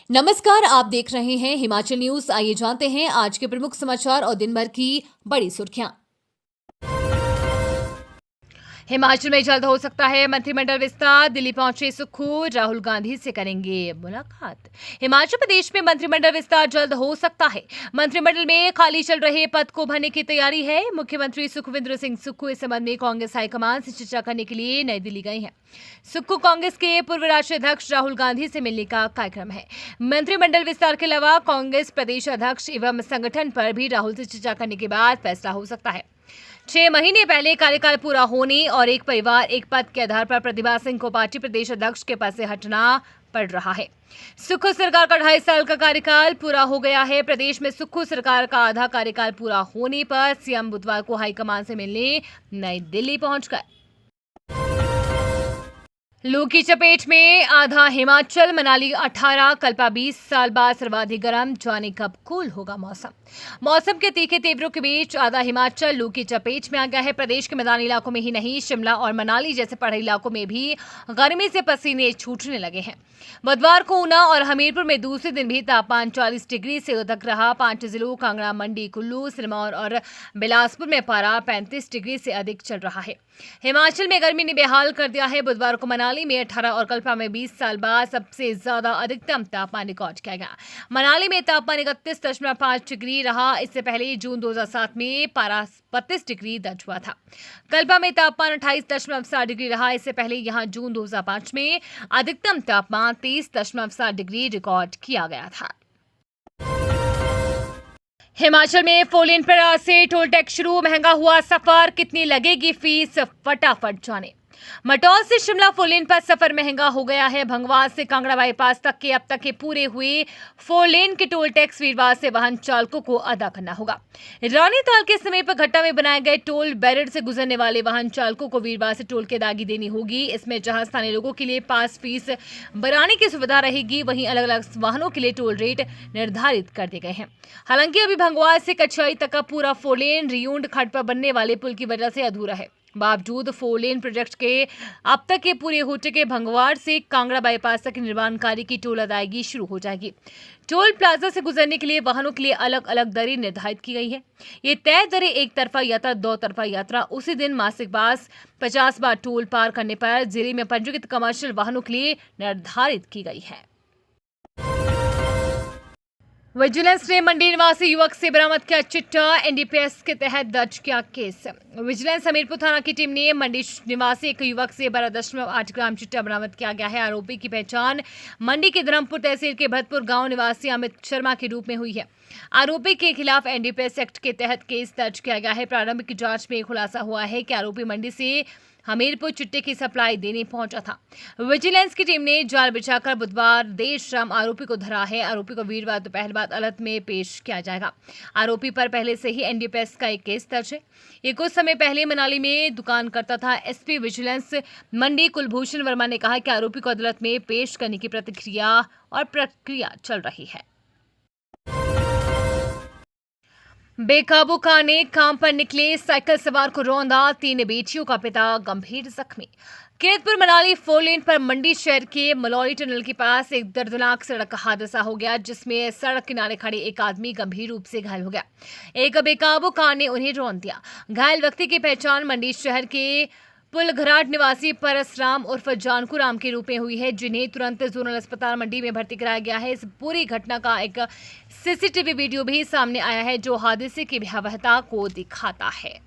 नमस्कार, आप देख रहे हैं हिमाचल न्यूज। आइए जानते हैं आज के प्रमुख समाचार और दिन भर की बड़ी सुर्खियां। हिमाचल में जल्द हो सकता है मंत्रिमंडल विस्तार। दिल्ली पहुंचे सुक्खू, राहुल गांधी से करेंगे मुलाकात। हिमाचल प्रदेश में मंत्रिमंडल विस्तार जल्द हो सकता है। मंत्रिमंडल में खाली चल रहे पद को भरने की तैयारी है। मुख्यमंत्री सुखविंदर सिंह सुक्खू इस संबंध में कांग्रेस हाईकमान से चर्चा करने के लिए नई दिल्ली गए हैं। सुक्खू कांग्रेस के पूर्व राष्ट्रीय अध्यक्ष राहुल गांधी से मिलने का कार्यक्रम है। मंत्रिमंडल विस्तार के अलावा कांग्रेस प्रदेश अध्यक्ष एवं संगठन पर भी राहुल से चर्चा करने के बाद फैसला हो सकता है। 6 महीने पहले कार्यकाल पूरा होने और एक परिवार एक पद के आधार पर प्रतिभा सिंह को पार्टी प्रदेश अध्यक्ष के पद से हटना पड़ रहा है। सुक्खू सरकार का 2.5 साल का कार्यकाल पूरा हो गया है। प्रदेश में सुक्खू सरकार का आधा कार्यकाल पूरा होने पर सीएम बुधवार को हाईकमान से मिलने नई दिल्ली पहुंच गए। लू की चपेट में आधा हिमाचल, मनाली 18, कल्पा 20 साल बाद सर्वाधिक गर्म, जाने कब कूल होगा मौसम के तीखे तेवरों के बीच आधा हिमाचल लू की चपेट में आ गया है। प्रदेश के मैदानी इलाकों में ही नहीं, शिमला और मनाली जैसे पहाड़ी इलाकों में भी गर्मी से पसीने छूटने लगे हैं। बुधवार को ऊना और हमीरपुर में दूसरे दिन भी तापमान 40 डिग्री से अधिक रहा। 5 जिलों कांगड़ा, मंडी, कुल्लू, सिरमौर और बिलासपुर में पारा 35 डिग्री से अधिक चल रहा है। हिमाचल में गर्मी ने बेहाल कर दिया है। बुधवार को मनाली में 18 और कल्पा में 20 साल बाद सबसे ज्यादा अधिकतम तापमान रिकॉर्ड किया गया। मनाली में तापमान 31.5 डिग्री रहा। इससे पहले जून 2007 में पारा 32 डिग्री दर्ज हुआ था। कल्पा में तापमान 28.7 डिग्री रहा। इससे पहले यहां जून 2005 में अधिकतम तापमान 23.7 डिग्री रिकॉर्ड किया गया था। हिमाचल में 4 लेन पर आज से टोल टैक्स शुरू। महंगा हुआ सफर, कितनी लगेगी फीस, फटाफट जाने। मटौल से शिमला 4 लेन पर सफर महंगा हो गया है। भंगवास से कांगड़ा बाईपास तक के अब तक के पूरे हुए 4 लेन के टोल टैक्स वीरवार से वाहन चालकों को अदा करना होगा। रानीताल के समीप घट्टा में बनाए गए टोल बैरियर से गुजरने वाले वाहन चालकों को वीरवार से टोल की अदायगी देनी होगी। इसमें जहां स्थानीय लोगों के लिए पास फीस बढ़ाने की सुविधा रहेगी, वहीं अलग अलग वाहनों के लिए टोल रेट निर्धारित कर दिए गए हैं। हालांकि अभी भंगवास से कछाई तक का पूरा 4 लेन रियूंड खड्ड पर बनने वाले पुल की वजह से अधूरा है। बावजूद 4 लेन प्रोजेक्ट के अब तक के पूरे हो चुके भंगवाड़ से कांगड़ा बाईपास तक निर्माण कार्य की टोल अदायगी शुरू हो जाएगी। टोल प्लाजा से गुजरने के लिए वाहनों के लिए अलग अलग दरें निर्धारित की गई है। ये तय दरें एक तरफा यात्रा, 2 तरफा यात्रा, उसी दिन मासिक पास 50 बार टोल पार करने पर जिले में पंजीकृत कमर्शियल वाहनों के लिए निर्धारित की गई है। विजिलेंस ने मंडी निवासी युवक से बरामद किया चिट्टा। एनडीपीएस के तहत दर्ज किया केस। विजिलेंस हमीरपुर थाना की टीम ने मंडी निवासी एक युवक से 12.8 ग्राम चिट्टा बरामद किया गया है। आरोपी की पहचान मंडी के धर्मपुर तहसील के भरतपुर गांव निवासी अमित शर्मा के रूप में हुई है। आरोपी के खिलाफ एनडीपीएस एक्ट के तहत केस दर्ज किया गया है। प्रारंभिक जांच में खुलासा हुआ है कि आरोपी मंडी से हमीरपुर चिट्टे की सप्लाई देने पहुंचा था। विजिलेंस की टीम ने जाल बिछाकर बुधवार देर शाम आरोपी को धरा है। आरोपी को वीरवार दोपहर बाद अदालत में पेश किया जाएगा। आरोपी पर पहले से ही एनडीपीएस का एक केस दर्ज है। ये कुछ समय पहले मनाली में दुकान करता था। एसपी विजिलेंस मंडी कुलभूषण वर्मा ने कहा कि आरोपी को अदालत में पेश करने की प्रक्रिया चल रही है। बेकाबू कार ने काम पर निकले साइकिल सवार को रौंदा। 3 बेटियों का पिता गंभीर जख्मी। किरतपुर मनाली 4 लेन पर मंडी शहर के मलौरी टनल के पास एक दर्दनाक सड़क हादसा हो गया, जिसमें सड़क किनारे खड़े एक आदमी गंभीर रूप से घायल हो गया। एक बेकाबू कार ने उन्हें रौंद दिया। घायल व्यक्ति की पहचान मंडी शहर के पुलघराट निवासी परसराम उर्फ जानकू राम के रूप में हुई है, जिन्हें तुरंत जोनल अस्पताल मंडी में भर्ती कराया गया है। इस पूरी घटना का एक सीसीटीवी वीडियो भी सामने आया है, जो हादसे की भयावहता को दिखाता है।